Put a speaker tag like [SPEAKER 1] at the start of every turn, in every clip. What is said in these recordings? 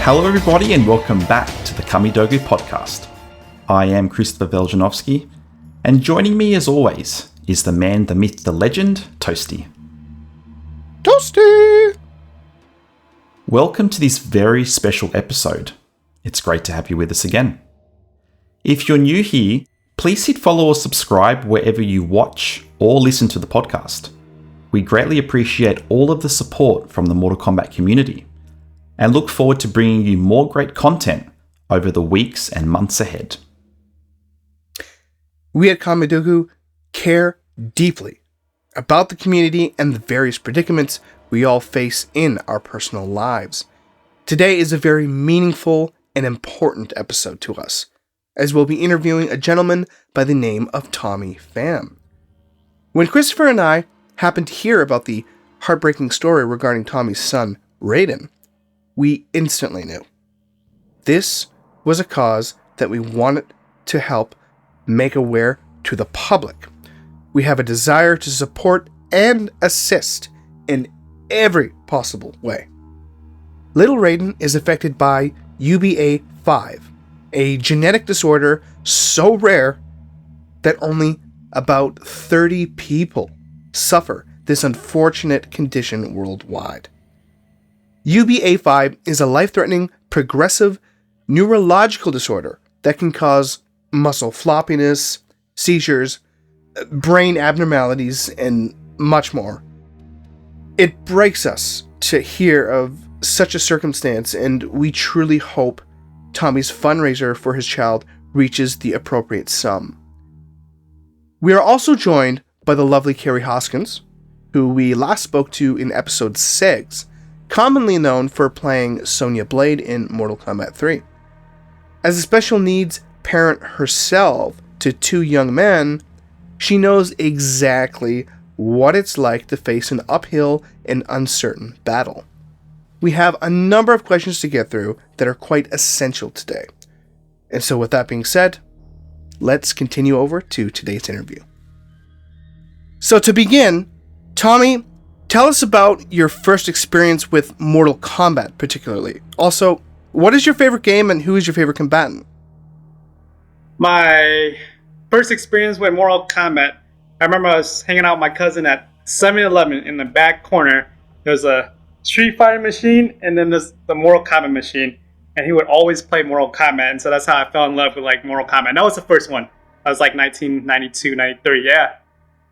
[SPEAKER 1] Hello everybody and welcome back to the Kamidogu podcast. I am Christopher Veljanovsky, and joining me as always is the man, the myth, the legend, Toasty.
[SPEAKER 2] Toasty!
[SPEAKER 1] Welcome to this very special episode. It's great to have you with us again. If you're new here, please hit follow or subscribe wherever you watch or listen to the podcast. We greatly appreciate all of the support from the Mortal Kombat community and look forward to bringing you more great content over the weeks and months ahead.
[SPEAKER 2] We at Kamidogu care deeply about the community and the various predicaments we all face in our personal lives. Today is a very meaningful and important episode to us, as we'll be interviewing a gentleman by the name of Tommy Pham. When Christopher and I happened to hear about the heartbreaking story regarding Tommy's son, Raiden, we instantly knew this was a cause that we wanted to help make aware to the public. We have a desire to support and assist in every possible way. Little Raiden is affected by UBA5, a genetic disorder so rare that only about 30 people suffer this unfortunate condition worldwide. UBA5 is a life-threatening, progressive neurological disorder that can cause muscle floppiness, seizures, brain abnormalities, and much more. It breaks us to hear of such a circumstance, and we truly hope Tommy's fundraiser for his child reaches the appropriate sum. We are also joined by the lovely Carrie Hoskins, who we last spoke to in episode 6, commonly known for playing Sonya Blade in Mortal Kombat 3. As a special needs parent herself to 2 young men, she knows exactly what it's like to face an uphill and uncertain battle. We have a number of questions to get through that are quite essential today. And so with that being said, let's continue over to today's interview. So to begin, Tommy, tell us about your first experience with Mortal Kombat particularly. Also, what is your favorite game and who is your favorite combatant?
[SPEAKER 3] My first experience with Mortal Kombat, I remember I was hanging out with my cousin at 7-Eleven in the back corner. There's a Street Fighter machine and then there's the Mortal Kombat machine. And he would always play Mortal Kombat. And so that's how I fell in love with Mortal Kombat. And that was the first one. That was 1992, 93,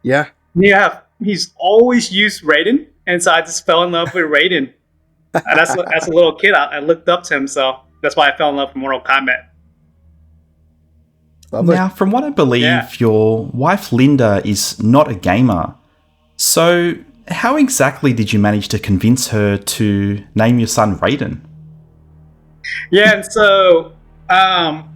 [SPEAKER 3] yeah. Yeah, he's always used Raiden. And so I just fell in love with Raiden. And as a little kid, I looked up to him. So that's why I fell in love with Mortal Kombat.
[SPEAKER 2] Lovely.
[SPEAKER 1] Now, from what I believe, your wife Linda is not a gamer. So how exactly did you manage to convince her to name your son Raiden?
[SPEAKER 3] Yeah, and so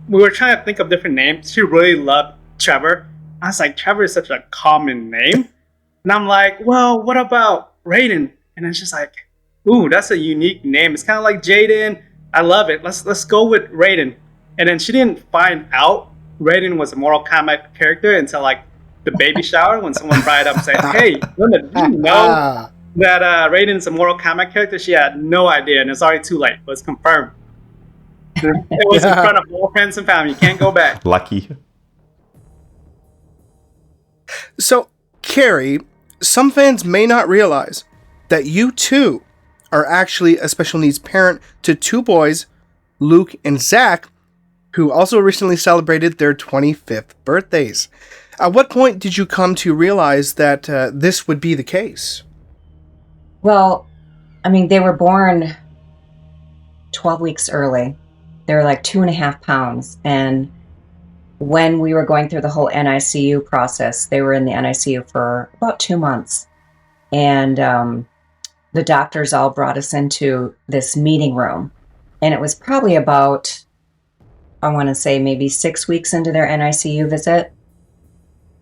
[SPEAKER 3] we were trying to think of different names. She really loved Trevor. I was like, Trevor is such a common name. And I'm like, well, what about Raiden? And it's just like, ooh, that's a unique name. It's kind of like Jaden. I love it. Let's go with Raiden. And then she didn't find out Raiden was a Mortal Kombat character until the baby shower when someone brought it up and said, hey, Linda, did you know that Raiden's a Mortal Kombat character? She had no idea, and it's already too late. It was confirmed. It was in front of all friends and family. You can't go back.
[SPEAKER 1] Lucky.
[SPEAKER 2] So, Carrie, some fans may not realize that you too are actually a special needs parent to 2 boys, Luke and Zach, who also recently celebrated their 25th birthdays. At what point did you come to realize that this would be the case?
[SPEAKER 4] Well, I mean, they were born 12 weeks early. They were 2.5 pounds. And when we were going through the whole NICU process, they were in the NICU for about 2 months. And the doctors all brought us into this meeting room. And it was probably about, I want to say maybe 6 weeks into their NICU visit.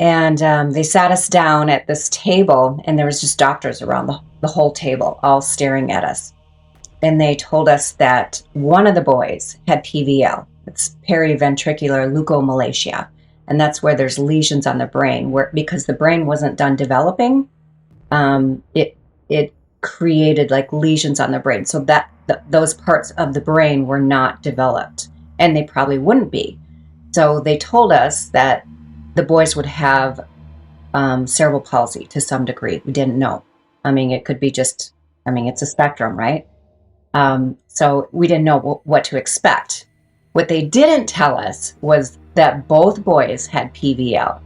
[SPEAKER 4] And they sat us down at this table, and there was just doctors around the whole table, all staring at us. And they told us that one of the boys had PVL. It's periventricular leukomalacia. And that's where there's lesions on the brain, because the brain wasn't done developing, it created lesions on the brain. So that those parts of the brain were not developed, and they probably wouldn't be. So they told us that the boys would have cerebral palsy to some degree. We didn't know. I mean, it could be just, I mean, it's a spectrum, right? So we didn't know what to expect. What they didn't tell us was that both boys had PVL.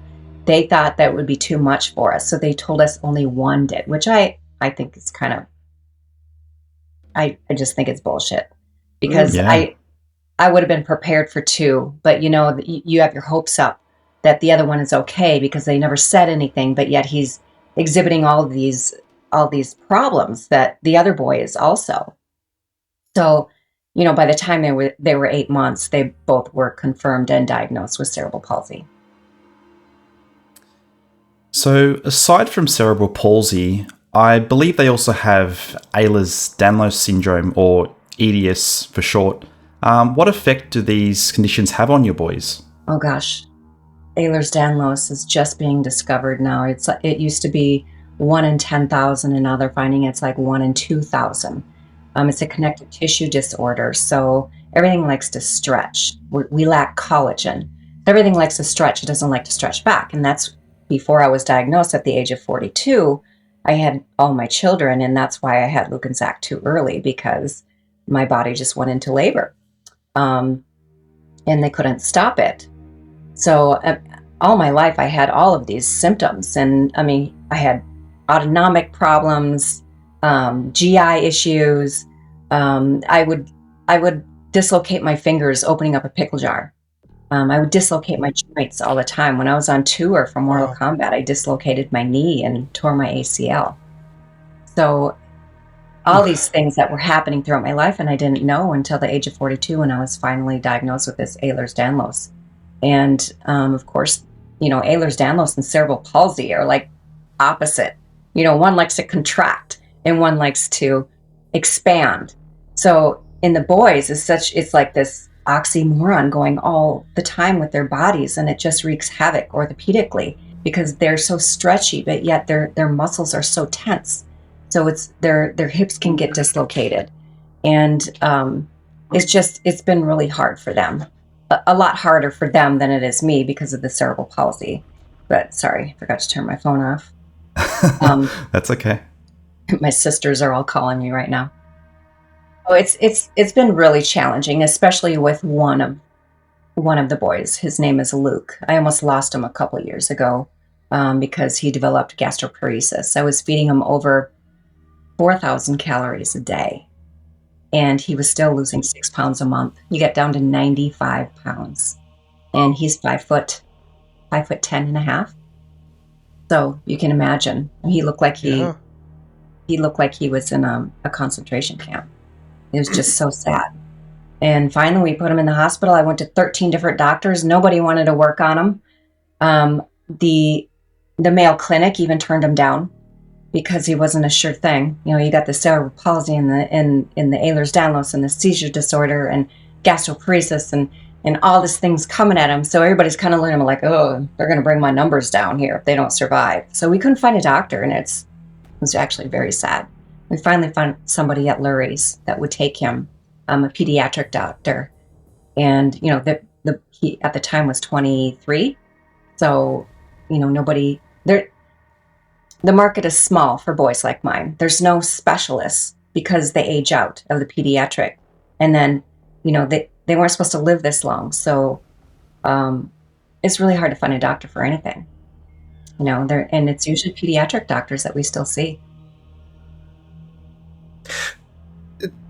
[SPEAKER 4] They thought that would be too much for us. So they told us only one did, which I think is kind of, I just think it's bullshit. Because
[SPEAKER 1] Yeah.
[SPEAKER 4] I would have been prepared for two, but you know, you have your hopes up that the other one is okay because they never said anything, but yet he's exhibiting all these problems that the other boy is also. So, you know, by the time they were 8 months, they both were confirmed and diagnosed with cerebral palsy.
[SPEAKER 1] So, aside from cerebral palsy, I believe they also have Ehlers-Danlos syndrome, or EDS for short. What effect do these conditions have on your boys?
[SPEAKER 4] Oh gosh, Ehlers-Danlos is just being discovered now. It used to be 1 in 10,000, and now they're finding it's like 1 in 2,000. It's a connective tissue disorder, so everything likes to stretch. We lack collagen. Everything likes to stretch. It doesn't like to stretch back, and that's before I was diagnosed at the age of 42. I had all my children, and that's why I had Luke and Zach too early, because my body just went into labor, and they couldn't stop it. So all my life, I had all of these symptoms, and I mean, I had autonomic problems, GI issues. I would dislocate my fingers opening up a pickle jar. I would dislocate my joints all the time. When I was on tour for Mortal Kombat, I dislocated my knee and tore my ACL. So all these things that were happening throughout my life, and I didn't know until the age of 42 when I was finally diagnosed with this Ehlers-Danlos. And of course, you know, Ehlers-Danlos and cerebral palsy are like opposite. You know, one likes to contract and one likes to expand. So in the boys, it's like this oxymoron going all the time with their bodies, and it just wreaks havoc orthopedically because they're so stretchy, but yet their muscles are so tense. So it's their hips can get dislocated, and it's been really hard for them. A lot harder for them than it is me because of the cerebral palsy. But sorry, I forgot to turn my phone off.
[SPEAKER 1] That's okay.
[SPEAKER 4] My sisters are all calling me right now. Oh, it's been really challenging, especially with one of the boys. His name is Luke. I almost lost him a couple of years ago because he developed gastroparesis. I was feeding him over 4,000 calories a day, and he was still losing 6 pounds a month. He got down to 95 pounds, and he's 5'10" and a half. So you can imagine, he looked like he looked like he was in a concentration camp. It was just so sad. And finally, we put him in the hospital. I went to 13 different doctors. Nobody wanted to work on him. The Mayo Clinic even turned him down because he wasn't a sure thing. You know, you got the cerebral palsy and the Ehlers-Danlos and the seizure disorder and gastroparesis and all these things coming at him. So everybody's kind of looking like, oh, they're going to bring my numbers down here if they don't survive. So we couldn't find a doctor, and it was actually very sad. We finally found somebody at Lurie's that would take him, a pediatric doctor. And, you know, he at the time was 23. So, you know, nobody there. The market is small for boys like mine. There's no specialists because they age out of the pediatric. And then, you know, they weren't supposed to live this long. So it's really hard to find a doctor for anything. You know, and it's usually pediatric doctors that we still see.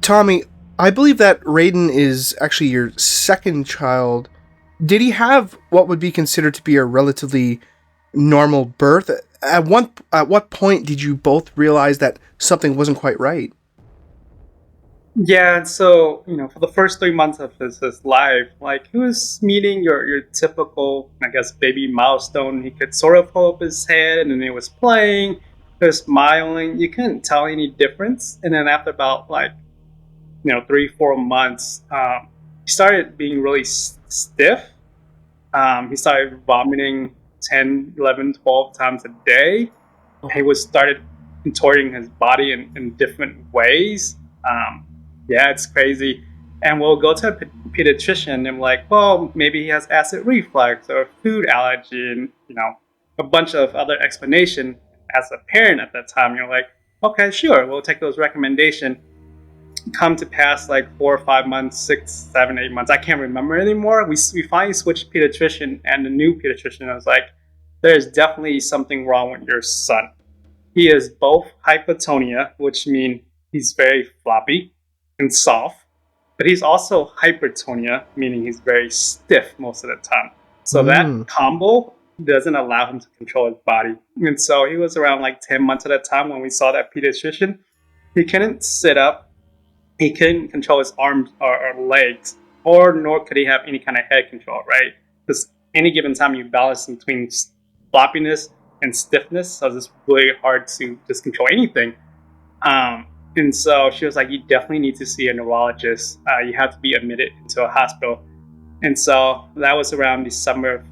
[SPEAKER 2] Tommy, I believe that Raiden is actually your second child. Did he have what would be considered to be a relatively normal birth? At what point did you both realize that something wasn't quite right?
[SPEAKER 3] Yeah, so, you know, for the first 3 months of his life, like, he was meeting your typical, I guess, baby milestone. He could sort of hold up his head, and then he was playing, he was smiling. You couldn't tell any difference. And then after about, like, you know, 3-4 months, he started being really stiff. He started vomiting 10, 11, 12 times a day. He started contorting his body in different ways. Yeah, it's crazy. And we'll go to a pediatrician and I'm like, well, maybe he has acid reflux or food allergy and, a bunch of other explanation. As a parent at that time, you're like, okay, sure, we'll take those recommendations. Come to pass like 4 or 5 months, 6, 7, 8 months. I can't remember anymore. We finally switched pediatrician, and the new pediatrician was like, there's definitely something wrong with your son. He is both hypotonia, which means he's very floppy and soft, but he's also hypertonia, meaning he's very stiff most of the time. So that combo doesn't allow him to control his body. And so he was around like 10 months at a time when we saw that pediatrician. He couldn't sit up. He couldn't control his arms or legs, or nor could he have any kind of head control, right? Because any given time you balance between floppiness and stiffness, so it's really hard to just control anything. And so she was like, you definitely need to see a neurologist. You have to be admitted into a hospital. And so that was around December of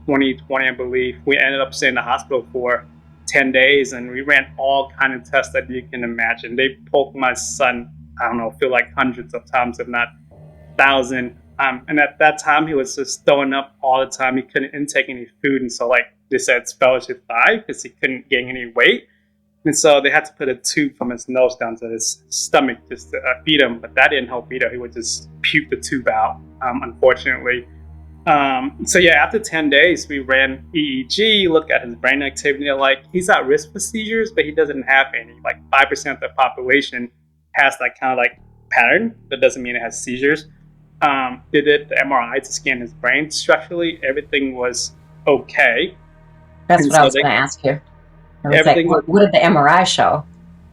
[SPEAKER 3] 2020, I believe. We ended up staying in the hospital for 10 days, and we ran all kind of tests that you can imagine. They poked my son, I don't know, feel like hundreds of times, if not 1,000. And at that time, he was just throwing up all the time. He couldn't intake any food. And so, like they said, it fell his thigh because he couldn't gain any weight. And so they had to put a tube from his nose down to his stomach just to feed him. But that didn't help either. He would just puke the tube out, unfortunately. So yeah, after 10 days, we ran EEG, looked at his brain activity. Like, he's at risk for seizures, but he doesn't have any. Like 5% of the population has that kind of like pattern. That doesn't mean it has seizures. They did the MRI to scan his brain. Structurally, everything was okay.
[SPEAKER 4] That's what I was going to ask you. I was like, what did the MRI show?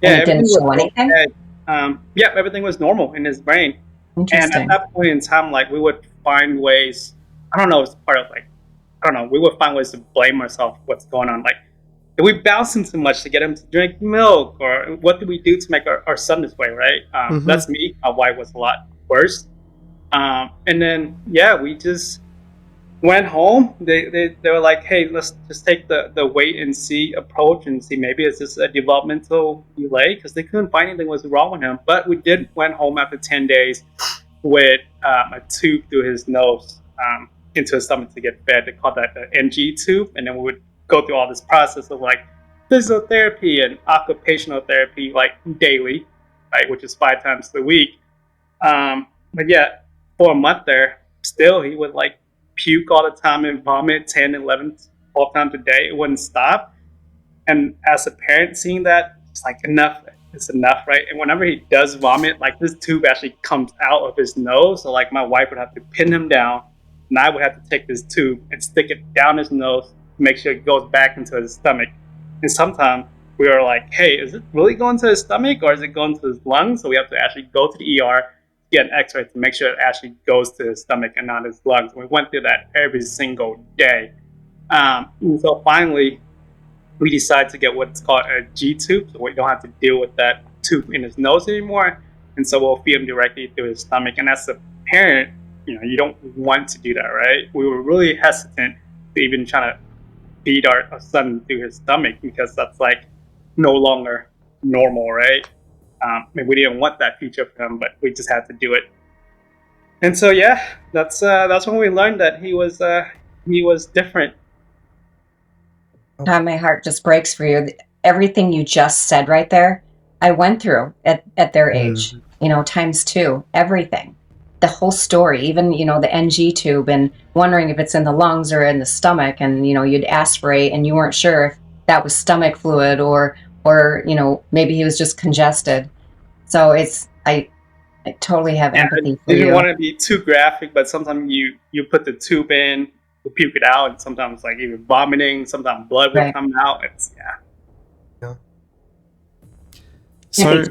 [SPEAKER 3] Yeah,
[SPEAKER 4] and it didn't show anything?
[SPEAKER 3] Okay. Yeah, everything was normal in his brain. And at that point in time, like, we would find ways, I don't know, it's part of like, I don't know, we would find ways to blame ourselves what's going on. Like, did we bounce him too much to get him to drink milk? Or what did we do to make our son this way, right? That's me. My wife was a lot worse. And then, yeah, we just went home. They were like, hey, let's just take the wait and see approach and see maybe it's just a developmental delay, because they couldn't find anything was wrong with him. But we did went home after 10 days with a tube through his nose into his stomach to get fed. They call that the NG tube. And then we would go through all this process of like physiotherapy and occupational therapy like daily, right, which is 5 times a week. But yeah, for a month there, still he would like puke all the time and vomit 10, 11, 12 times a day. It wouldn't stop. And as a parent seeing that, it's like, enough, it's enough, right? And whenever he does vomit, like this tube actually comes out of his nose. So like my wife would have to pin him down, and I would have to take this tube and stick it down his nose to make sure it goes back into his stomach. And sometimes we were like, hey, is it really going to his stomach or is it going to his lungs? So we have to actually go to the ER, get an x-ray to make sure it actually goes to his stomach and not his lungs. We went through that every single day. And so finally, we decided to get what's called a G tube, so we don't have to deal with that tube in his nose anymore. And so we'll feed him directly through his stomach. And as a parent, you don't want to do that, right? We were really hesitant to even try to feed our son through his stomach, because that's like no longer normal, right? We didn't want that feature for him, but we just had to do it. And so yeah, that's when we learned that he was different.
[SPEAKER 4] My heart just breaks for you. Everything you just said right there, I went through at their age, times 2, everything. The whole story, even, the NG tube, and wondering if it's in the lungs or in the stomach, and, you'd aspirate and you weren't sure if that was stomach fluid or maybe he was just congested. So I totally have empathy for you.
[SPEAKER 3] I didn't want to be too graphic, but sometimes you put the tube in, you puke it out, and sometimes like even vomiting, sometimes blood will come out. It's yeah.
[SPEAKER 1] So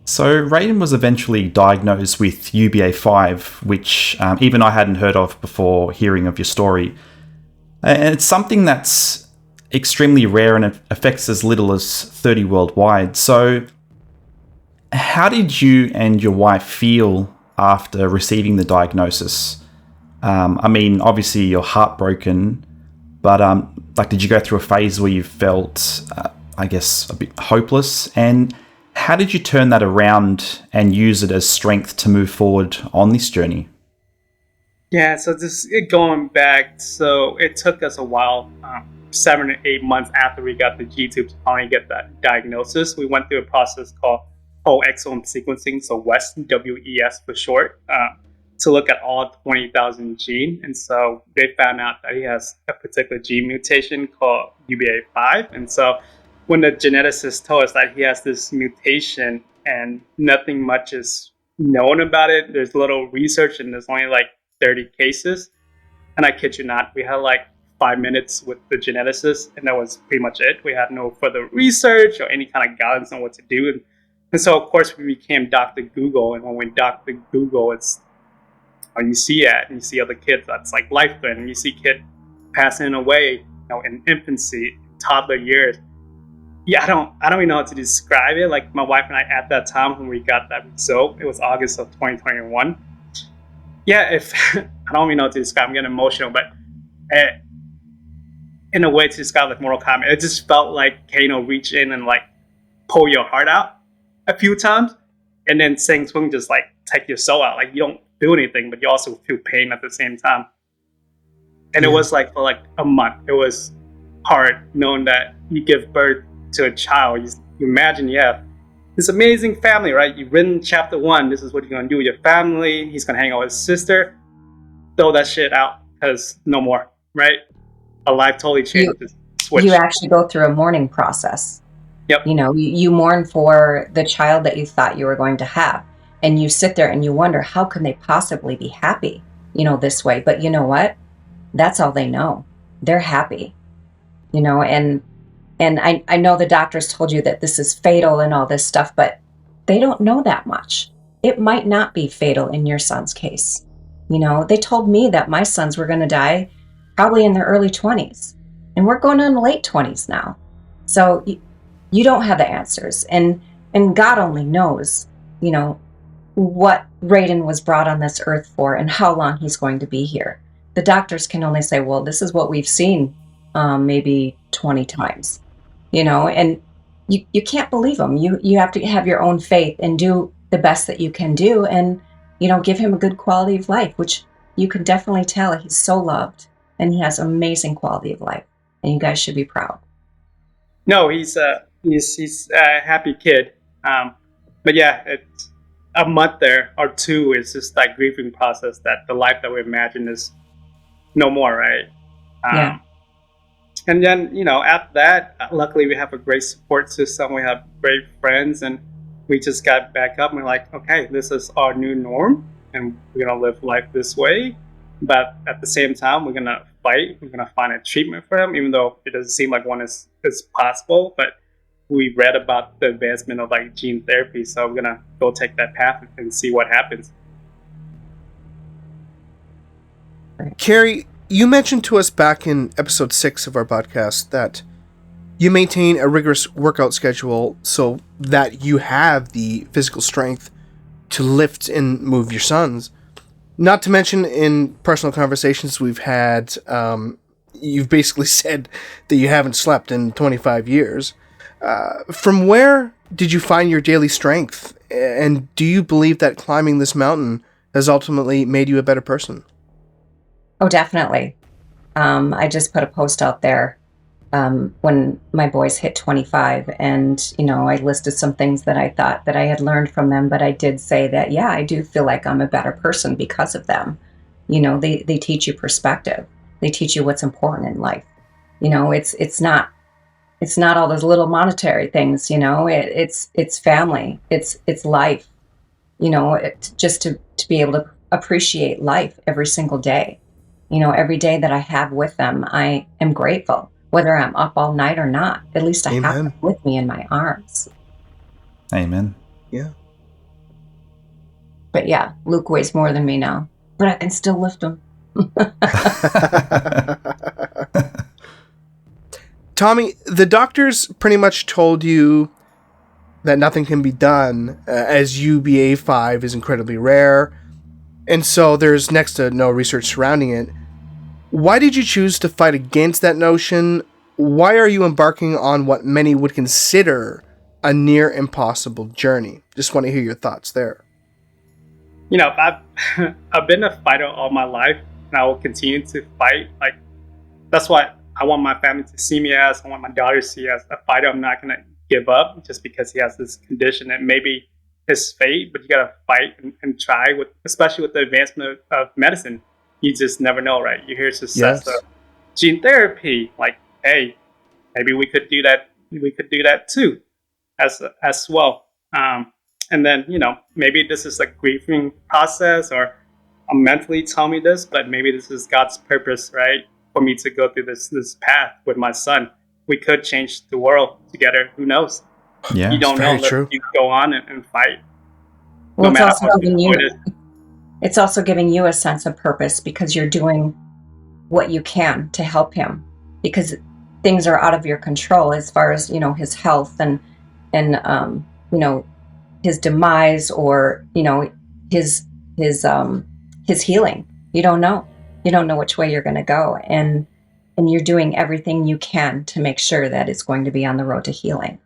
[SPEAKER 1] So Raiden was eventually diagnosed with UBA5, which even I hadn't heard of before hearing of your story. And it's something that's extremely rare and it affects as little as 30 worldwide. So how did you and your wife feel after receiving the diagnosis? I mean, obviously you're heartbroken, but did you go through a phase where you felt I guess, a bit hopeless. And how did you turn that around and use it as strength to move forward on this journey?
[SPEAKER 3] Yeah, so this going back, so it took us a while, 7 or 8 months after we got the G-tube to finally get that diagnosis. We went through a process called whole exome sequencing, so WES, WES for short, to look at all 20,000 gene. And so they found out that he has a particular gene mutation called UBA5. And so when the geneticist told us that he has this mutation and nothing much is known about it, there's little research and there's only like 30 cases. And I kid you not, we had like 5 minutes with the geneticist, and that was pretty much it. We had no further research or any kind of guidance on what to do. And so, of course, we became Dr. Google. And when we Dr. Google, it's you see it, and you see other kids that's like life-threatening. You see kid passing away, in infancy, toddler years. Yeah, I don't even know how to describe it. Like my wife and I at that time when we got that result, it was August of 2021. Yeah, if I don't even know how to describe, I'm getting emotional, but in a way to describe like Mortal Kombat, it just felt like Kano reach in and like pull your heart out a few times, and then Shang Tsung just like take your soul out. Like you don't feel anything, but you also feel pain at the same time. And it was like for like a month. It was hard knowing that you give birth to a child. You imagine you have this amazing family, right? You've written chapter 1. This is what you're going to do with your family. He's going to hang out with his sister. Throw that shit out because no more, right? A life totally changes.
[SPEAKER 4] You actually go through a mourning process.
[SPEAKER 3] Yep.
[SPEAKER 4] You mourn for the child that you thought you were going to have. And you sit there and you wonder, how can they possibly be happy, this way? But you know what? That's all they know. They're happy, and I know the doctors told you that this is fatal and all this stuff, but they don't know that much. It might not be fatal in your son's case. They told me that my sons were going to die probably in their early 20s, and we're going on late 20s now. So you don't have the answers, and God only knows, what Raiden was brought on this earth for and how long he's going to be here. The doctors can only say, well, this is what we've seen maybe 20 times, and you can't believe them. You have to have your own faith and do the best that you can do, and, give him a good quality of life, which you can definitely tell he's so loved and he has amazing quality of life, and you guys should be proud.
[SPEAKER 3] No, he's a happy kid. But yeah, it's a month there or two is just that grieving process that the life that we imagine is no more, right?
[SPEAKER 4] Yeah.
[SPEAKER 3] And then, after that, luckily we have a great support system. We have great friends, and we just got back up and we're like, okay, this is our new norm, and we're going to live life this way. But at the same time, we're going to fight. We're going to find a treatment for him, even though it doesn't seem like one is possible. But we read about the advancement of like gene therapy, so we're going to go take that path and see what happens.
[SPEAKER 2] Carrie, you mentioned to us back in episode 6 of our podcast that you maintain a rigorous workout schedule so that you have the physical strength to lift and move your sons. Not to mention, in personal conversations we've had, you've basically said that you haven't slept in 25 years. From where did you find your daily strength? And do you believe that climbing this mountain has ultimately made you a better person?
[SPEAKER 4] Oh, definitely. I just put a post out there when my boys hit 25, and I listed some things that I thought that I had learned from them, but I did say that, yeah, I do feel like I'm a better person because of them. They teach you perspective. They teach you what's important in life. It's not all those little monetary things. It's family. It's life. Just to be able to appreciate life every single day. Every day that I have with them, I am grateful. Whether I'm up all night or not, at least I have them with me in my arms.
[SPEAKER 1] Amen.
[SPEAKER 2] Yeah.
[SPEAKER 4] But yeah, Luke weighs more than me now, but I can still lift him.
[SPEAKER 2] Tommy, the doctors pretty much told you that nothing can be done, as UBA5 is incredibly rare, and so there's next to no research surrounding it. Why did you choose to fight against that notion why are you embarking on what many would consider a near impossible journey? Just want to hear your thoughts there.
[SPEAKER 3] I've been a fighter all my life, and I will continue to fight. Like, that's what I want my family to see me as. I want my daughter to see as a fighter. I'm not gonna give up just because he has this condition that maybe his fate, but you gotta fight and try with, especially with the advancement of medicine. You just never know, right? You hear success
[SPEAKER 2] Yes.
[SPEAKER 3] of gene therapy, like, hey, maybe we could do that. We could do that too, as well. And then maybe this is a grieving process, or I'm mentally telling me this, but maybe this is God's purpose, right? For me to go through this path with my son. We could change the world together. Who knows?
[SPEAKER 1] Yeah.
[SPEAKER 3] You don't know.
[SPEAKER 2] very
[SPEAKER 3] Let
[SPEAKER 2] true.
[SPEAKER 3] you go on and fight.
[SPEAKER 4] Well,
[SPEAKER 3] No
[SPEAKER 4] it's
[SPEAKER 3] matter
[SPEAKER 4] also
[SPEAKER 3] how
[SPEAKER 4] giving
[SPEAKER 3] difficult
[SPEAKER 4] you
[SPEAKER 3] it is.
[SPEAKER 4] it's also giving you a sense of purpose because you're doing what you can to help him, because things are out of your control as far as his health and his demise, or his his healing. You don't know which way you're going to go, and you're doing everything you can to make sure that it's going to be on the road to healing.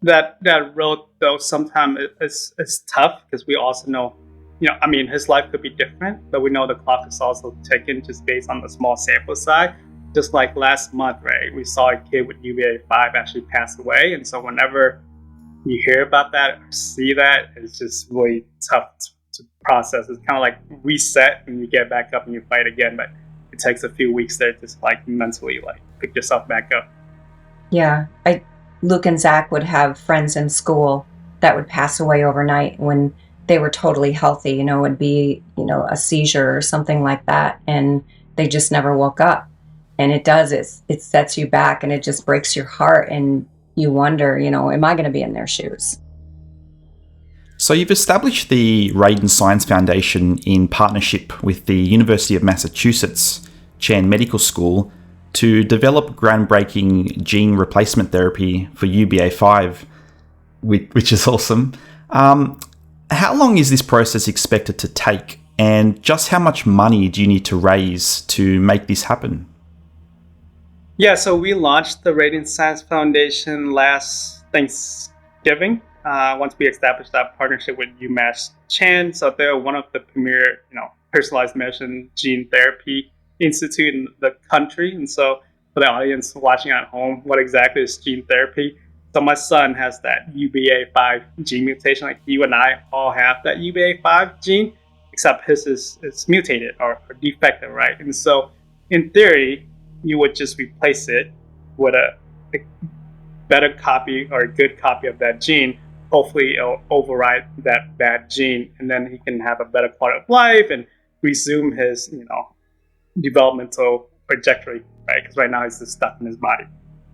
[SPEAKER 3] That road, though, sometimes is tough, because we also know, his life could be different, but we know the clock is also ticking just based on the small sample size. Just like last month, right? We saw a kid with UBA5 actually pass away, and so whenever you hear about that or see that, it's just really tough to process. It's kind of like reset and you get back up and you fight again, but it takes a few weeks there to like mentally like pick yourself back up.
[SPEAKER 4] Yeah, Luke and Zach would have friends in school that would pass away overnight when they were totally healthy. It would be a seizure or something like that, and they just never woke up. And it sets you back, and it just breaks your heart, and you wonder, am I going to be in their shoes?
[SPEAKER 1] So you've established the Raiden Science Foundation in partnership with the University of Massachusetts Chan Medical School to develop groundbreaking gene replacement therapy for UBA5, which is awesome. How long is this process expected to take, and just how much money do you need to raise to make this happen?
[SPEAKER 3] Yeah, so we launched the Raiden Science Foundation last Thanksgiving. Once we established that partnership with UMass Chan, so they're one of the premier, personalized medicine gene therapy institute in the country. And so, for the audience watching at home, what exactly is gene therapy? So my son has that UBA5 gene mutation, like you and I all have that UBA5 gene, except his is mutated or defective, right? And so, in theory, you would just replace it with a better copy or a good copy of that gene. Hopefully it'll override that bad gene, and then he can have a better quality of life and resume his developmental trajectory, right? Because right now he's just stuck in his body.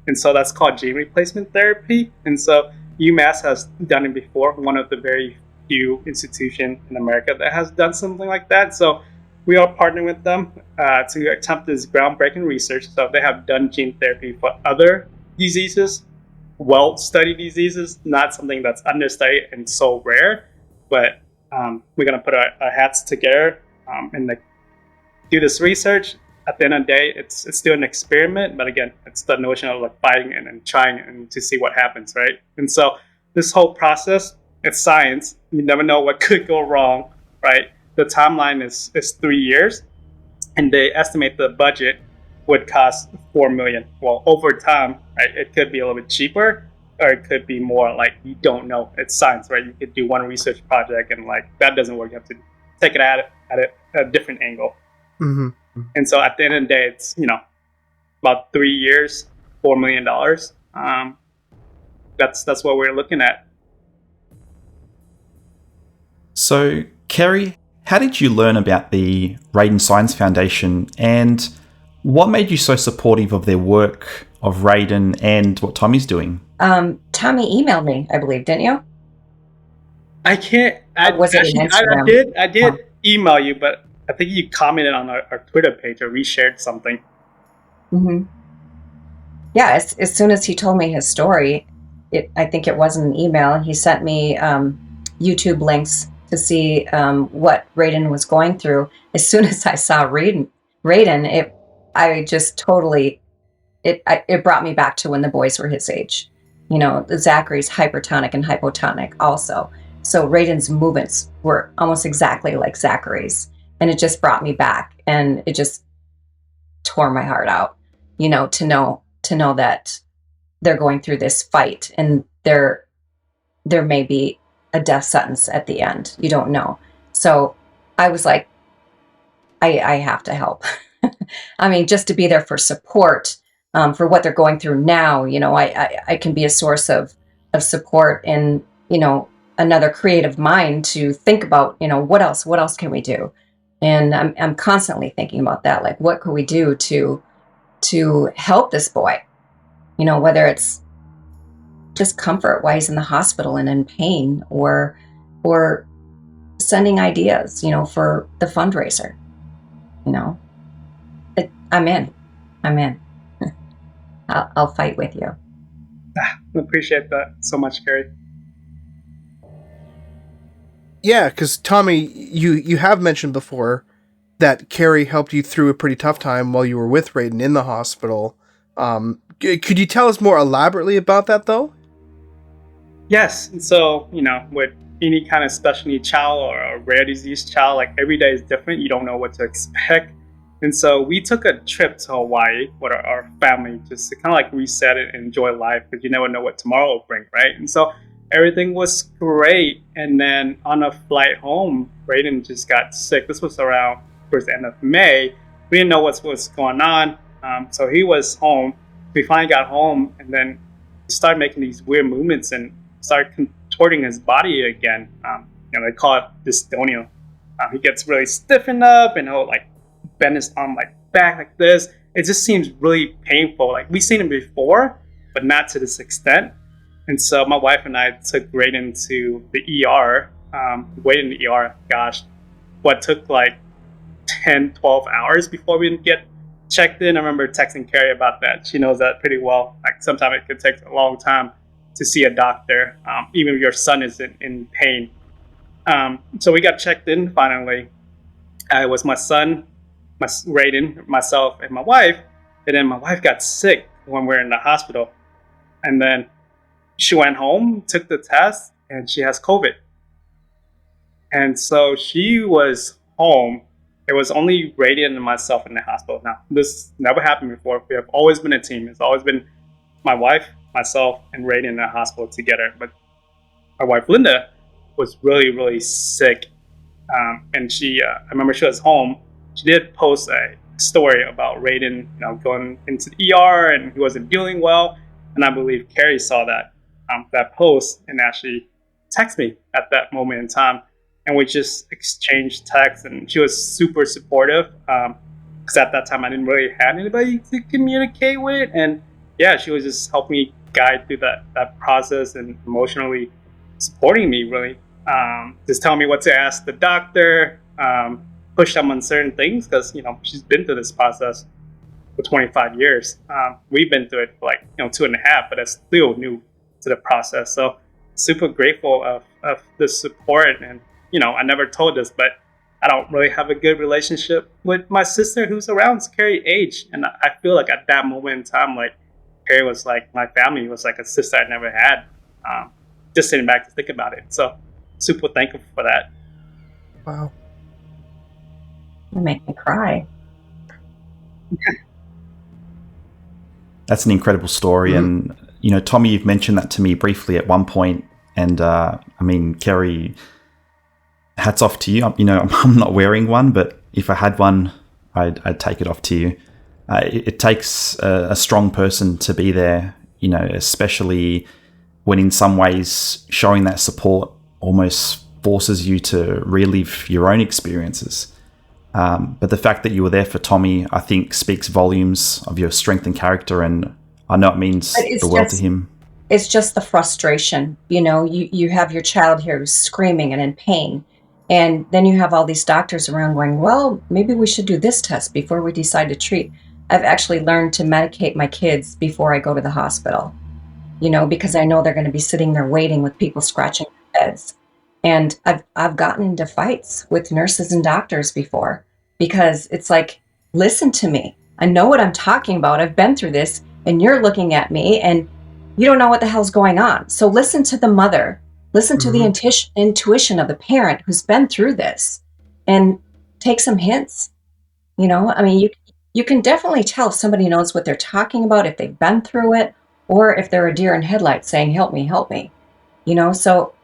[SPEAKER 3] And so that's called gene replacement therapy. And so UMass has done it before, one of the very few institutions in America that has done something like that. So we are partnering with them to attempt this groundbreaking research. So they have done gene therapy for other diseases, well-studied diseases, not something that's understudied and so rare. But we're going to put our hats together and do this research. At the end of the day, it's still an experiment. But again, it's the notion of like fighting and trying and to see what happens, right? And so this whole process, it's science. You never know what could go wrong, right? The timeline is 3 years, and they estimate the budget would cost $4 million. Well, over time, right, it could be a little bit cheaper, or it could be more like you don't know. It's science, right? You could do one research project, and like that doesn't work. You have to take it at a different angle.
[SPEAKER 2] Mm-hmm.
[SPEAKER 3] And so at the end of the day, it's about 3 years, $4 million. That's what we're looking at.
[SPEAKER 1] So, Kerry, how did you learn about the Raiden Science Foundation, and what made you so supportive of their work, of Raiden, and what Tommy's doing?
[SPEAKER 4] Tommy emailed me, I believe, didn't you?
[SPEAKER 3] I can't.
[SPEAKER 4] I
[SPEAKER 3] did email you, but I think you commented on our Twitter page or reshared something.
[SPEAKER 4] Mm-hmm. Yeah, as soon as he told me his story, I think it wasn't an email. He sent me YouTube links to see what Raiden was going through. As soon as I saw Raiden, it brought me back to when the boys were his age. Zachary's hypertonic and hypotonic also. So Raiden's movements were almost exactly like Zachary's. And it just brought me back, and it just tore my heart out, to know that they're going through this fight, and there may be a death sentence at the end. You don't know. So I was like, I have to help. I mean, just to be there for support, for what they're going through now. I can be a source of support, and another creative mind to think about, what else can we do? And I'm constantly thinking about that, like, what could we do to help this boy? Whether it's just comfort while he's in the hospital and in pain, or sending ideas, for the fundraiser. I'm in. I'll fight with you.
[SPEAKER 3] I appreciate that so much, Carrie.
[SPEAKER 2] Yeah, because Tommy, you have mentioned before that Carrie helped you through a pretty tough time while you were with Raiden in the hospital. Could you tell us more elaborately about that, though?
[SPEAKER 3] Yes. So, with any kind of special need child or a rare disease child, like, every day is different. You don't know what to expect. And so we took a trip to Hawaii with our family, just to kind of like reset it and enjoy life, because you never know what tomorrow will bring, right? And so everything was great. And then on a flight home, Raiden just got sick. This was around towards the end of May. We didn't know what was going on. So he was home. We finally got home, and then he started making these weird movements and started contorting his body again. They call it dystonia. He gets really stiffened up, and he'll like bend his arm like back like this. It just seems really painful. Like, we've seen him before, but not to this extent. And so my wife and I took Raiden to the ER. Waited in the ER, gosh, what took like 10, 12 hours before we get checked in. I remember texting Carrie about that. She knows that pretty well. Like, sometimes it could take a long time to see a doctor, even if your son is in pain. So we got checked in finally. It was my son, Raiden, myself, and my wife. And then my wife got sick when we were in the hospital. And then she went home, took the test, and she has COVID. And so she was home. It was only Raiden and myself in the hospital. Now, this never happened before. We have always been a team. It's always been my wife, myself, and Raiden in the hospital together. But my wife, Linda, was really, really sick. And she, I remember she was home. She did post a story about Raiden, going into the ER, and he wasn't feeling well. And I believe Carrie saw that post and actually texted me at that moment in time. And we just exchanged texts, and she was super supportive. Because at that time I didn't really have anybody to communicate with. And yeah, she was just helping me guide through that process and emotionally supporting me, really. Just telling me what to ask the doctor, push them on certain things, because she's been through this process for 25 years. We've been through it for like 2.5, but it's still new to the process. So super grateful of the support. And I never told this, but I don't really have a good relationship with my sister, who's around Carrie's age. And I feel like at that moment in time, like, Carrie was like my family, was like a sister I never had. Just sitting back to think about it. So super thankful for that.
[SPEAKER 2] Wow.
[SPEAKER 4] You make me cry.
[SPEAKER 1] That's an incredible story.
[SPEAKER 2] Mm-hmm.
[SPEAKER 1] And, Tommy, you've mentioned that to me briefly at one point. And, Carrie, hats off to you. I'm not wearing one, but if I had one, I'd take it off to you. It takes a strong person to be there, especially when in some ways showing that support almost forces you to relive your own experiences. But the fact that you were there for Tommy, I think, speaks volumes of your strength and character, and I know it means the world to him.
[SPEAKER 4] It's just the frustration. You have your child here who's screaming and in pain, and then you have all these doctors around going, well, maybe we should do this test before we decide to treat. I've actually learned to medicate my kids before I go to the hospital, because I know they're going to be sitting there waiting with people scratching their beds. And I've gotten into fights with nurses and doctors before, because it's like, listen to me. I know what I'm talking about. I've been through this, and you're looking at me and you don't know what the hell's going on. So listen to the mother, listen to the intuition of the parent who's been through this, and take some hints. I mean, you can definitely tell if somebody knows what they're talking about, if they've been through it, or if they're a deer in headlights saying, help me, help me. So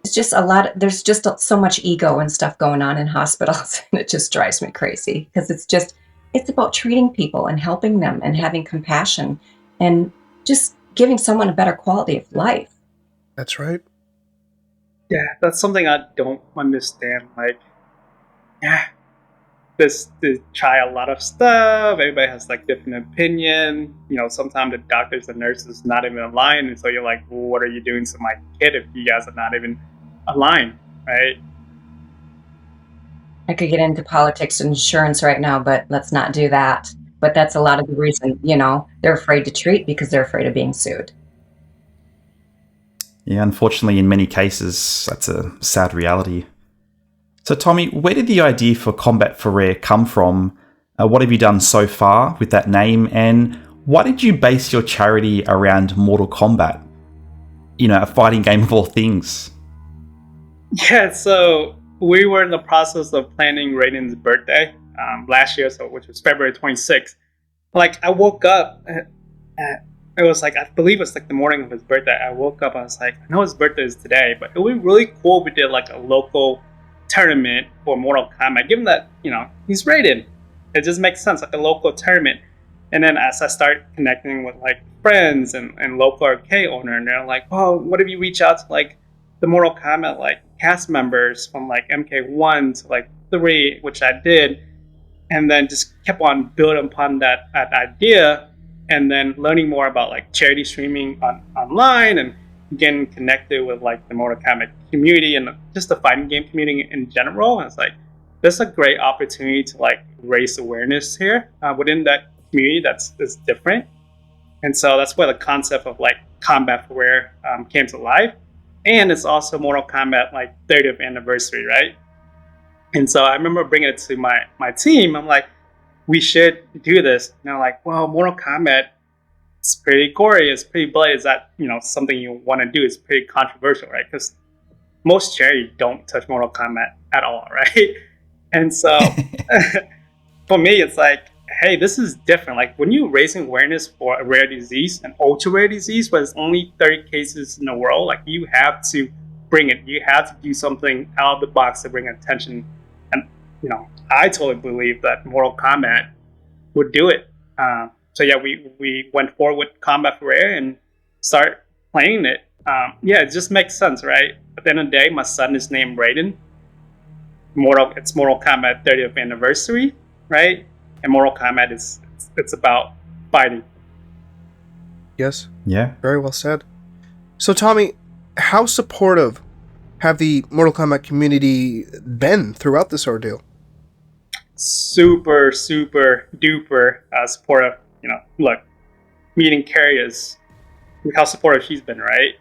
[SPEAKER 4] it's just there's just so much ego and stuff going on in hospitals, and it just drives me crazy, because it's about treating people and helping them and having compassion and just giving someone a better quality of life.
[SPEAKER 2] That's right.
[SPEAKER 3] Yeah, that's something I don't understand. Like, yeah, they try a lot of stuff. Everybody has like different opinion. Sometimes the doctors and nurses not even aligned, and so you're like, well, what are you doing to my kid if you guys are not even aligned, right?
[SPEAKER 4] I could get into politics and insurance right now, but let's not do that. But that's a lot of the reason, they're afraid to treat, because they're afraid of being sued.
[SPEAKER 1] Yeah, unfortunately, in many cases, that's a sad reality. So, Tommy, where did the idea for Combat for Rare come from? What have you done so far with that name? And why did you base your charity around Mortal Kombat? A fighting game of all things.
[SPEAKER 3] Yeah, so we were in the process of planning Raiden's birthday last year, which was February 26th. Like, I woke up, it was like, I believe it was like the morning of his birthday. I woke up, I was like, I know his birthday is today, but it would be really cool if we did like a local tournament for Mortal Kombat, given that, he's Raiden. It just makes sense, like a local tournament. And then as I start connecting with like friends and local arcade owner, and they're like, oh, what if you reach out to like the Mortal Kombat like cast members from like MK1 to like 3, which I did, and then just kept on building upon that idea, and then learning more about like charity streaming online, and getting connected with like the Mortal Kombat community and just the fighting game community in general. And it's like, this is a great opportunity to like raise awareness here within that community that's different. And so that's where the concept of like Combat for Rare came to life. And it's also Mortal Kombat like 30th anniversary, right? And so I remember bringing it to my team. I'm like, we should do this. And they're like, well, Mortal Kombat, it's pretty gory, it's pretty bloody. Is that, something you want to do? It's pretty controversial, right? Because most charity don't touch Mortal Kombat at all, right? And so for me, it's like, hey, this is different. Like, when you're raising awareness for a rare disease, an ultra rare disease, but it's only 30 cases in the world, like, you have to bring it. You have to do something out of the box to bring attention. And, I totally believe that Mortal Kombat would do it. So yeah, we went forward with Combat for Rare and start playing it. It just makes sense, right? At the end of the day, my son is named Raiden. It's Mortal Kombat 30th anniversary, right? And Mortal Kombat it's about fighting.
[SPEAKER 2] Yes.
[SPEAKER 1] Yeah.
[SPEAKER 2] Very well said. So, Tommy, how supportive have the Mortal Kombat community been throughout this ordeal?
[SPEAKER 3] Super, super duper supportive. Look, meeting Carrie is, look how supportive she's been, right?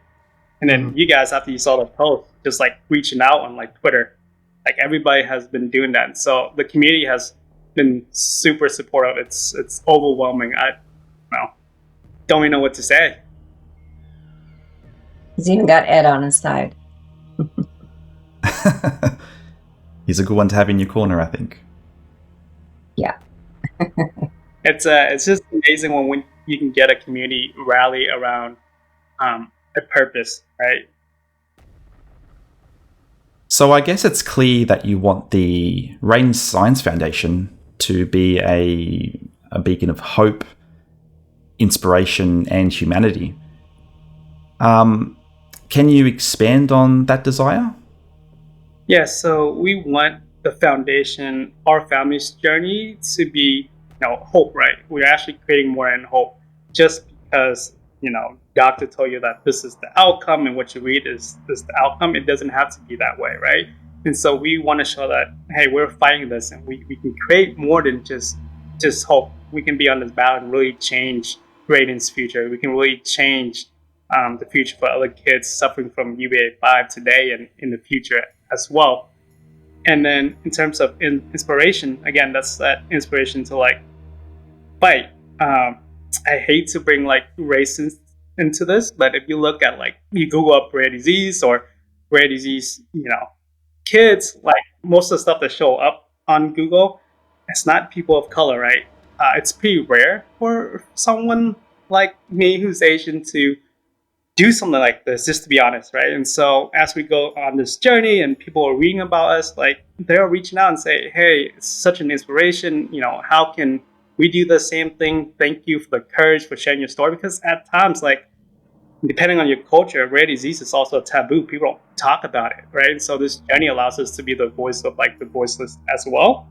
[SPEAKER 3] And then you guys, after you saw the post, just like reaching out on like Twitter, like everybody has been doing that. And so the community has been super supportive. It's overwhelming. I don't even know what to say.
[SPEAKER 4] He's even got Ed on his side.
[SPEAKER 1] He's a good one to have in your corner, I think.
[SPEAKER 4] Yeah.
[SPEAKER 3] It's just amazing when you can get a community rally around a purpose, right?
[SPEAKER 1] So I guess it's clear that you want the Rain Science Foundation to be a beacon of hope, inspiration, and humanity. Can you expand on that desire?
[SPEAKER 3] Yeah, so we want the foundation, our family's journey, to be, hope, right? We're actually creating more than hope. Just because, doctor told you that this is the outcome and what you read is the outcome, it doesn't have to be that way, right? And so we want to show that, hey, we're fighting this, and we can create more than just hope. We can be on this battle and really change Raiden's future. We can really change the future for other kids suffering from UBA5 today and in the future as well. And then in terms of inspiration, again, that's that inspiration to like fight. I hate to bring like race into this, but if you look at like you Google up rare disease or rare disease, kids, like most of the stuff that show up on Google, it's not people of color, right? It's pretty rare for someone like me who's Asian to do something like this, just to be honest, right? And so as we go on this journey and people are reading about us, like they're reaching out and say, hey, it's such an inspiration. How can we do the same thing? Thank you for the courage for sharing your story. Because at times, like, depending on your culture, rare disease is also a taboo. People don't talk about it, right? And so this journey allows us to be the voice of like the voiceless as well.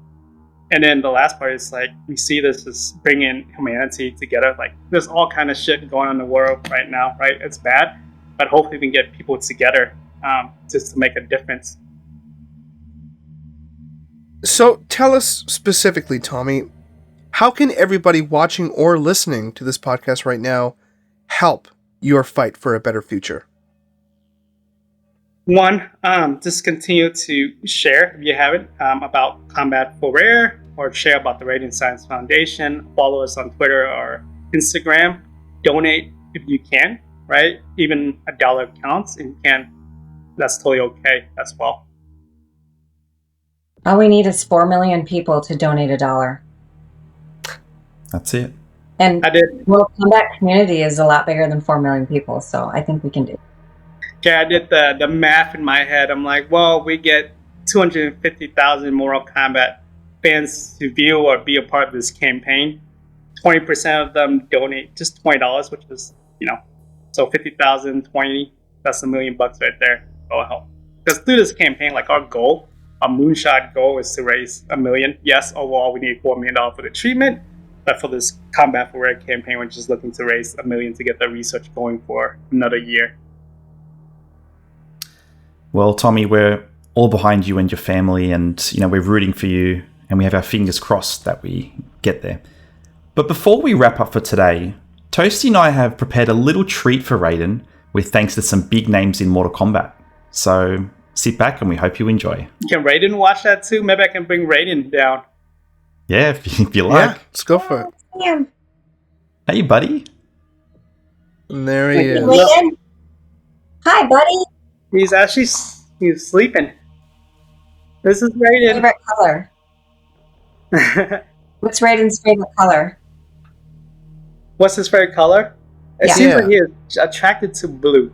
[SPEAKER 3] And then the last part is like we see this as bringing humanity together. Like there's all kind of shit going on in the world right now, right? It's bad, but hopefully we can get people together just to make a difference.
[SPEAKER 2] So tell us specifically, Tommy, how can everybody watching or listening to this podcast right now help your fight for a better future?
[SPEAKER 3] One, just continue to share, if you haven't, about Combat for Rare, or share about the Raiden Science Foundation. Follow us on Twitter or Instagram. Donate if you can, right? Even $1 counts. If you can, that's totally okay as well.
[SPEAKER 4] All we need is 4 million people to donate $1.
[SPEAKER 1] That's it.
[SPEAKER 4] And
[SPEAKER 3] I did.
[SPEAKER 4] Mortal Kombat community is a lot bigger than 4 million people, so I think we can do it.
[SPEAKER 3] Okay, I did the math in my head. I'm like, well, we get 250,000 Mortal Kombat fans to view or be a part of this campaign. 20% of them donate just $20, which is, so 50,000, 20, that's $1 million right there. Go help. Because through this campaign, like our goal, our moonshot goal is to raise $1 million. Yes, overall we need $4 million for the treatment, but for this Combat for Rare campaign, we're just looking to raise $1 million to get the research going for another year.
[SPEAKER 1] Well, Tommy, we're all behind you and your family, and we're rooting for you, and we have our fingers crossed that we get there. But before we wrap up for today, Toasty and I have prepared a little treat for Raiden with thanks to some big names in Mortal Kombat. So sit back and we hope you enjoy.
[SPEAKER 3] Can Raiden watch that too? Maybe I can bring Raiden down.
[SPEAKER 1] Yeah, if you like.
[SPEAKER 2] Yeah, let's go for it.
[SPEAKER 4] Yeah.
[SPEAKER 1] Hey, buddy.
[SPEAKER 2] And there he is.
[SPEAKER 4] Raiden? Hi, buddy.
[SPEAKER 3] He's sleeping. This is Raiden.
[SPEAKER 4] Favorite color? What's Raiden's favorite color?
[SPEAKER 3] What's his favorite color? It
[SPEAKER 4] Yeah.
[SPEAKER 3] seems like he is attracted to blue.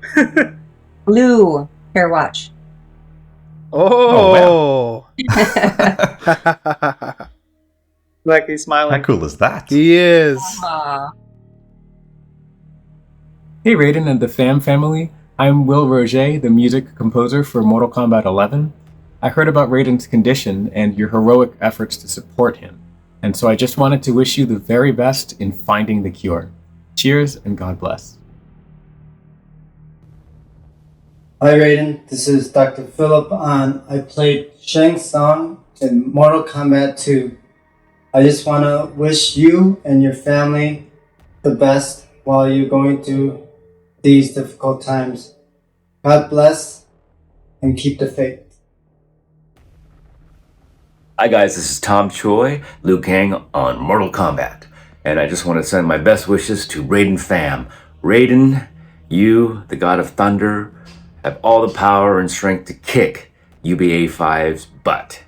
[SPEAKER 4] Blue. Here, watch.
[SPEAKER 2] Oh.
[SPEAKER 3] Like he's smiling.
[SPEAKER 1] How cool is that?
[SPEAKER 2] He is.
[SPEAKER 4] Aw.
[SPEAKER 5] Hey Raiden and the Fam family, I'm Will Roger, the music composer for Mortal Kombat 11. I heard about Raiden's condition and your heroic efforts to support him, and so I just wanted to wish you the very best in finding the cure. Cheers and God bless.
[SPEAKER 6] Hi Raiden, this is Dr. Philip I played Shang Tsung in Mortal Kombat 2. I just want to wish you and your family the best while you're going through these difficult times. God bless and keep the faith.
[SPEAKER 7] Hi guys, this is Tom Choi, Liu Kang on Mortal Kombat, and I just want to send my best wishes to Raiden fam. Raiden, you, the God of Thunder, have all the power and strength to kick UBA5's butt.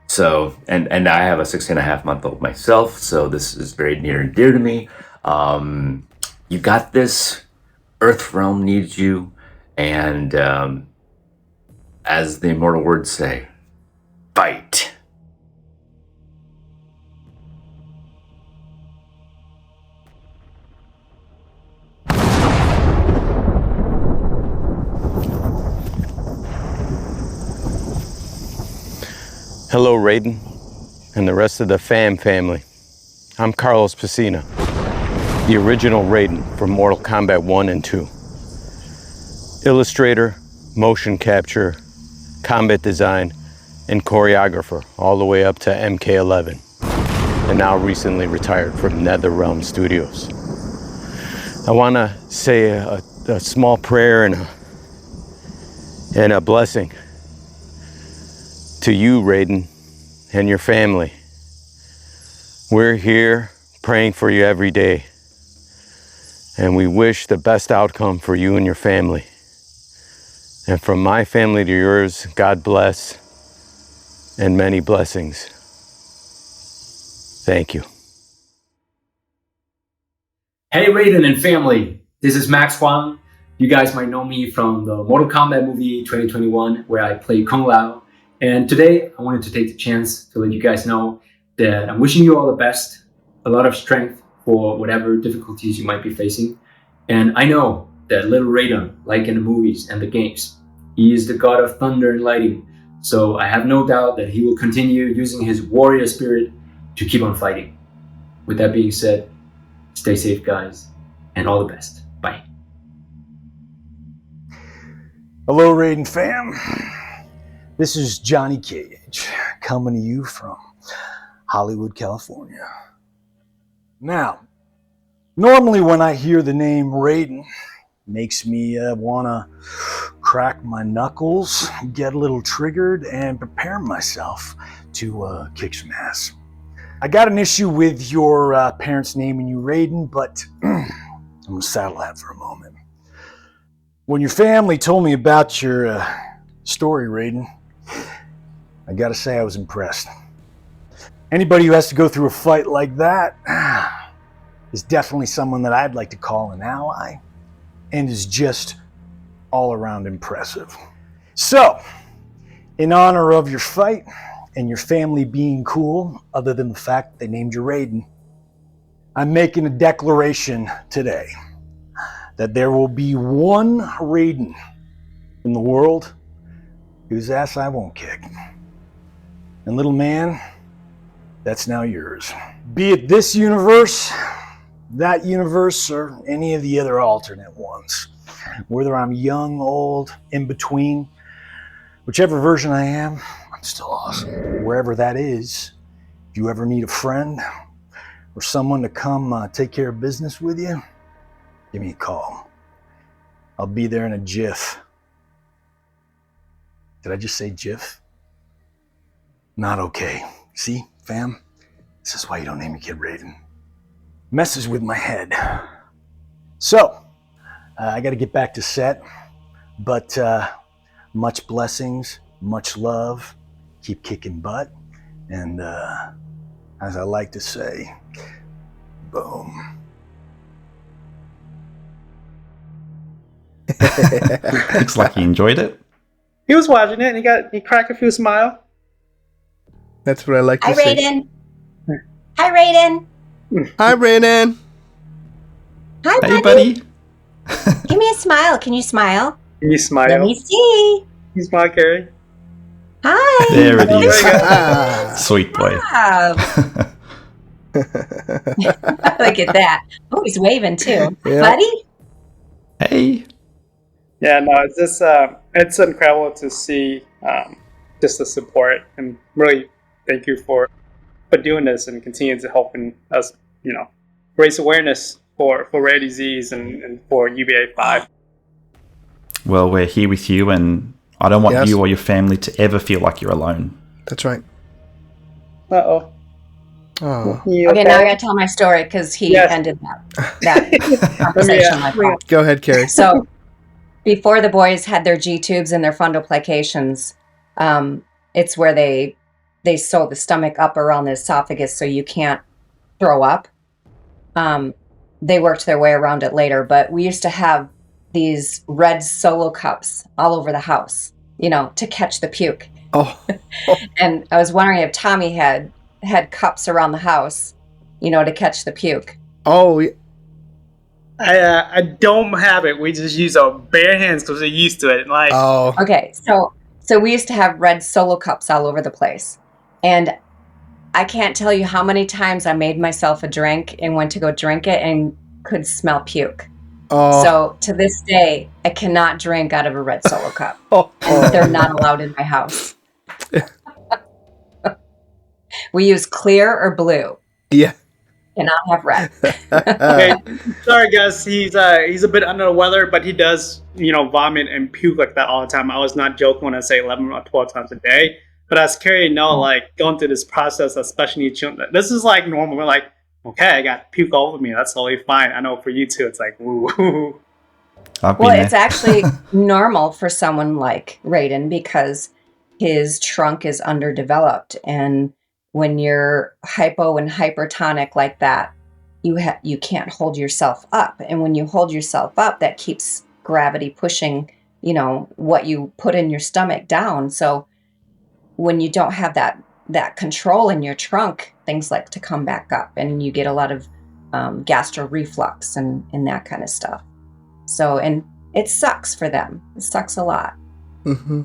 [SPEAKER 7] So, and I have a 6.5-month-old myself, so this is very near and dear to me. You got this. Earth Realm needs you, and as the immortal words say, fight.
[SPEAKER 8] Hello, Raiden, and the rest of the Fam family. I'm Carlos Pesina, the original Raiden from Mortal Kombat 1 and 2. Illustrator, motion capture, combat design, and choreographer all the way up to MK11, and now recently retired from NetherRealm Studios. I want to say a small prayer and a blessing to you, Raiden, and your family. We're here praying for you every day. And we wish the best outcome for you and your family. And from my family to yours, God bless and many blessings. Thank you.
[SPEAKER 9] Hey Raiden and family, this is Max Huang. You guys might know me from the Mortal Kombat movie 2021 where I played Kung Lao. And today I wanted to take the chance to let you guys know that I'm wishing you all the best, a lot of strength for whatever difficulties you might be facing. And I know that little Raiden, like in the movies and the games, he is the god of thunder and lightning. So I have no doubt that he will continue using his warrior spirit to keep on fighting. With that being said, stay safe, guys, and all the best. Bye.
[SPEAKER 10] Hello, Raiden fam. This is Johnny Cage, coming to you from Hollywood, California. Now, normally when I hear the name Raiden, it makes me want to crack my knuckles, get a little triggered, and prepare myself to kick some ass. I got an issue with your parents naming you Raiden, but I'm going to settle that for a moment. When your family told me about your story, Raiden, I gotta say I was impressed. Anybody who has to go through a fight like that is definitely someone that I'd like to call an ally and is just all around impressive. So, in honor of your fight and your family being cool, other than the fact that they named you Raiden, I'm making a declaration today that there will be one Raiden in the world whose ass I won't kick. And little man, that's now yours. Be it this universe, that universe, or any of the other alternate ones. Whether I'm young, old, in between, whichever version I am, I'm still awesome. Wherever that is, if you ever need a friend or someone to come take care of business with you, give me a call. I'll be there in a jiff. Did I just say jiff? Not okay. See, fam? This is why you don't name your kid Raiden. Messes with my head. So, I gotta get back to set, but much blessings, much love, keep kicking butt, and as I like to say, boom.
[SPEAKER 1] Looks like he enjoyed it.
[SPEAKER 3] He was watching it and he cracked a few smile.
[SPEAKER 2] That's what I like to
[SPEAKER 4] Hi,
[SPEAKER 2] see.
[SPEAKER 4] Raiden. Hi, Raiden.
[SPEAKER 2] Hi, Raiden.
[SPEAKER 4] Hi,
[SPEAKER 1] Hey,
[SPEAKER 4] buddy.
[SPEAKER 1] buddy.
[SPEAKER 4] Give me a smile. Can you smile?
[SPEAKER 3] Can you smile?
[SPEAKER 4] Let me see.
[SPEAKER 3] You smile, Carrie.
[SPEAKER 4] Hi.
[SPEAKER 1] There it
[SPEAKER 3] There you
[SPEAKER 1] is.
[SPEAKER 3] go.
[SPEAKER 2] Ah.
[SPEAKER 1] Sweet boy.
[SPEAKER 4] Wow. Look at that. Oh, he's waving too.
[SPEAKER 2] Yeah.
[SPEAKER 4] Buddy?
[SPEAKER 1] Hey.
[SPEAKER 3] Yeah, no, it's just it's incredible to see just the support, and really thank you for doing this and continuing to helping us, raise awareness for rare disease and for UBA5.
[SPEAKER 1] Well, we're here with you, and I don't want
[SPEAKER 2] Yes.
[SPEAKER 1] you or your family to ever feel like you're alone.
[SPEAKER 2] That's right.
[SPEAKER 3] Uh-oh.
[SPEAKER 2] Oh.
[SPEAKER 4] Okay, now I gotta tell my story because he
[SPEAKER 3] Yes.
[SPEAKER 4] ended that conversation like that.
[SPEAKER 2] Go ahead, Carrie.
[SPEAKER 4] So before the boys had their G tubes and their fundoplications, it's where they sew the stomach up around the esophagus so you can't throw up. They worked their way around it later, but we used to have these red Solo cups all over the house, to catch the puke.
[SPEAKER 2] Oh.
[SPEAKER 4] And I was wondering if Tommy had cups around the house, to catch the puke.
[SPEAKER 2] Oh. Yeah.
[SPEAKER 3] I don't have it. We just use our bare hands because we're used to it. Like,
[SPEAKER 2] Oh.
[SPEAKER 4] Okay, so we used to have red Solo cups all over the place. And I can't tell you how many times I made myself a drink and went to go drink it and could smell puke.
[SPEAKER 2] Oh.
[SPEAKER 4] So to this day, I cannot drink out of a red Solo cup.
[SPEAKER 2] Oh.
[SPEAKER 4] And they're not allowed in my house. We use clear or blue.
[SPEAKER 2] Yeah.
[SPEAKER 4] Cannot have red.
[SPEAKER 3] okay, sorry guys, he's a bit under the weather, but he does, vomit and puke like that all the time. I was not joking when I say 11 or 12 times a day. But as Carrie like going through this process, especially children, this is like normal. We're like, okay, I got puke all over me. That's totally fine. I know for you too, it's like, woo.
[SPEAKER 4] Well, it's actually normal for someone like Raiden because his trunk is underdeveloped, and when you're hypo and hypertonic like that, you can't hold yourself up, and when you hold yourself up, that keeps gravity pushing, what you put in your stomach down. So when you don't have that control in your trunk, things like to come back up, and you get a lot of gastro reflux and that kind of stuff. So, and it sucks for them. It sucks a lot.
[SPEAKER 2] Mm-hmm.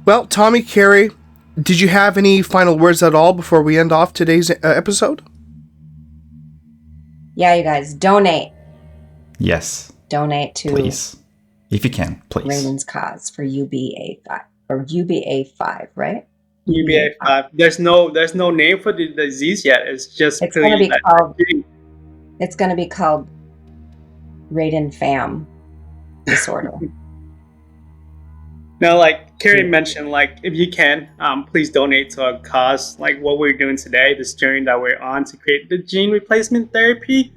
[SPEAKER 2] Well, Tommy, Carrie, did you have any final words at all before we end off today's episode?
[SPEAKER 4] Yeah, you guys, donate.
[SPEAKER 1] Yes.
[SPEAKER 4] Donate to...
[SPEAKER 1] Please. If you can, please.
[SPEAKER 4] Raiden's cause for UBA5. Or UBA5, right?
[SPEAKER 3] UBA5. There's no name for the disease yet. It's just...
[SPEAKER 4] It's going to be called Raiden Fam disorder.
[SPEAKER 3] Now, like Carrie mentioned, like if you can, please donate to a cause like what we're doing today, this journey that we're on to create the gene replacement therapy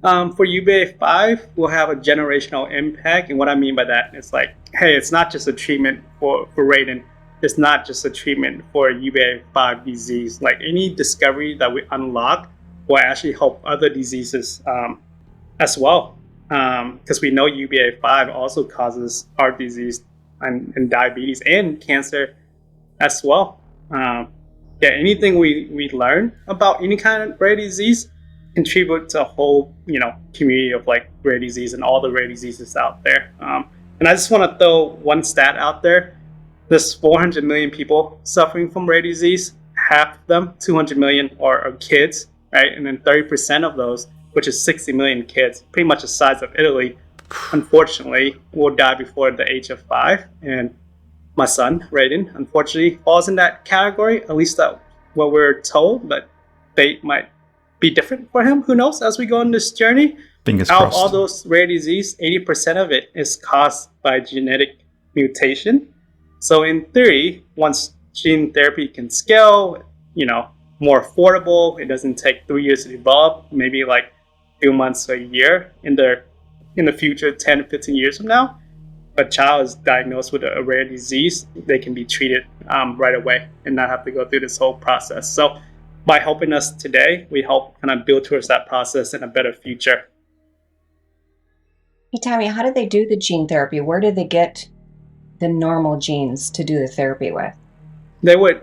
[SPEAKER 3] for UBA5 will have a generational impact. And what I mean by that is like, hey, it's not just a treatment for Raiden. It's not just a treatment for UBA5 disease. Like any discovery that we unlock will actually help other diseases as well. Because we know UBA5 also causes heart disease and diabetes and cancer as well. Anything we learn about any kind of rare disease contribute to a whole community of like rare disease and all the rare diseases out there. And I just want to throw one stat out there. There's 400 million people suffering from rare disease. Half of them, 200 million, are kids, right? And then 30% of those, which is 60 million kids, pretty much the size of Italy, unfortunately, will die before the age of 5. And my son, Raiden, unfortunately falls in that category, at least that's what we're told, but fate might be different for him. Who knows as we go on this journey?
[SPEAKER 1] Fingers
[SPEAKER 3] Out of
[SPEAKER 1] crossed.
[SPEAKER 3] all those rare disease, 80% of it is caused by genetic mutation. So in theory, once gene therapy can scale, more affordable, it doesn't take 3 years to develop, maybe like a few months or a year in the future, 10, 15 years from now, a child is diagnosed with a rare disease, they can be treated right away and not have to go through this whole process. So by helping us today, we help kind of build towards that process in a better future.
[SPEAKER 4] Hey, Tommy, how did they do the gene therapy? Where did they get the normal genes to do the therapy with?
[SPEAKER 3] They would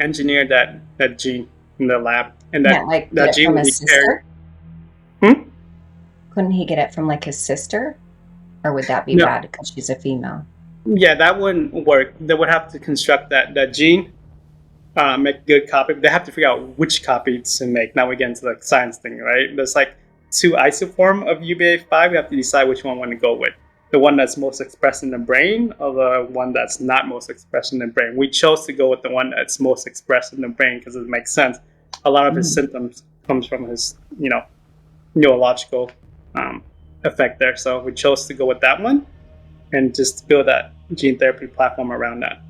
[SPEAKER 3] engineer that gene in the lab, and that gene would be carried.
[SPEAKER 4] Couldn't he get it from like his sister? Or would that be
[SPEAKER 3] No.
[SPEAKER 4] bad because she's a female?
[SPEAKER 3] Yeah, that wouldn't work. They would have to construct that gene, make a good copy. They have to figure out which copy to make. Now we get into the science thing, right? There's like 2 isoform of UBA5. We have to decide which one we want to go with. The one that's most expressed in the brain or the one that's not most expressed in the brain. We chose to go with the one that's most expressed in the brain because it makes sense. A lot of his symptoms comes from his, neurological effect there. So we chose to go with that one and just build that gene therapy platform around that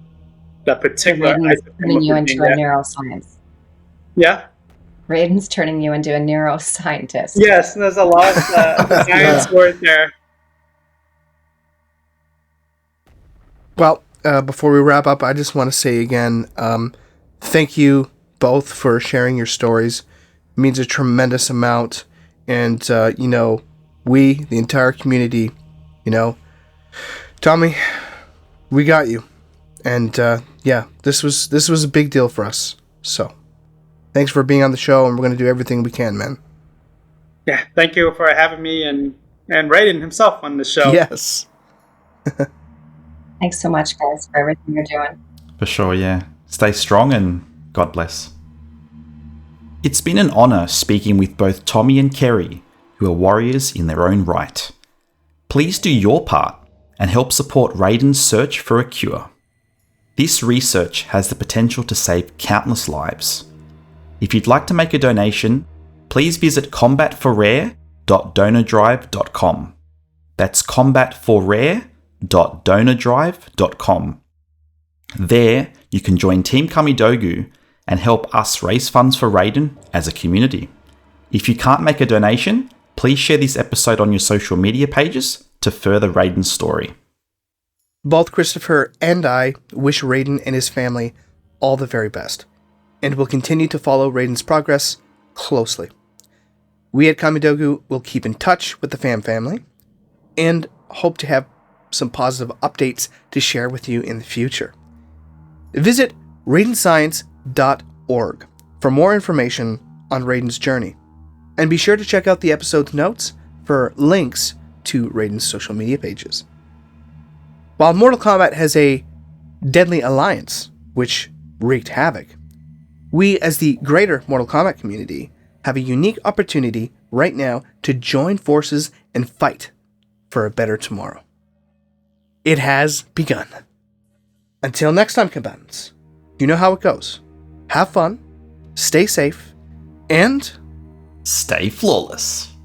[SPEAKER 3] particular
[SPEAKER 4] Raiden's
[SPEAKER 3] isoform
[SPEAKER 4] turning
[SPEAKER 3] of
[SPEAKER 4] you
[SPEAKER 3] the
[SPEAKER 4] into
[SPEAKER 3] gene
[SPEAKER 4] a
[SPEAKER 3] there.
[SPEAKER 4] neuroscience.
[SPEAKER 3] Yeah.
[SPEAKER 4] Raiden's turning you into a neuroscientist.
[SPEAKER 3] Yes, there's a lot of science word there.
[SPEAKER 2] Well, before we wrap up, I just want to say again, thank you both for sharing your stories. It means a tremendous amount. And, we, the entire community, Tommy, we got you. And, this was a big deal for us. So, thanks for being on the show, and we're going to do everything we can, man.
[SPEAKER 3] Yeah, thank you for having me and Raiden himself on the show.
[SPEAKER 2] Yes.
[SPEAKER 4] Thanks so much, guys, for everything you're doing.
[SPEAKER 1] For sure, yeah. Stay strong and God bless. It's been an honour speaking with both Tommy and Kerry, who are warriors in their own right. Please do your part and help support Raiden's search for a cure. This research has the potential to save countless lives. If you'd like to make a donation, please visit combatforrare.donordrive.com. That's combatforrare.donordrive.com. There, you can join Team Kamidogu and help us raise funds for Raiden as a community. If you can't make a donation, please share this episode on your social media pages to further Raiden's story.
[SPEAKER 2] Both Christopher and I wish Raiden and his family all the very best, and will continue to follow Raiden's progress closely. We at Kamidogu will keep in touch with the Pham family, and hope to have some positive updates to share with you in the future. Visit raidenscience.org for more information on Raiden's journey, and be sure to check out the episode's notes for links to Raiden's social media pages. While Mortal Kombat has a deadly alliance, which wreaked havoc, we as the greater Mortal Kombat community have a unique opportunity right now to join forces and fight for a better tomorrow. It has begun. Until next time, combatants, you know how it goes. Have fun, stay safe, and
[SPEAKER 1] Stay flawless.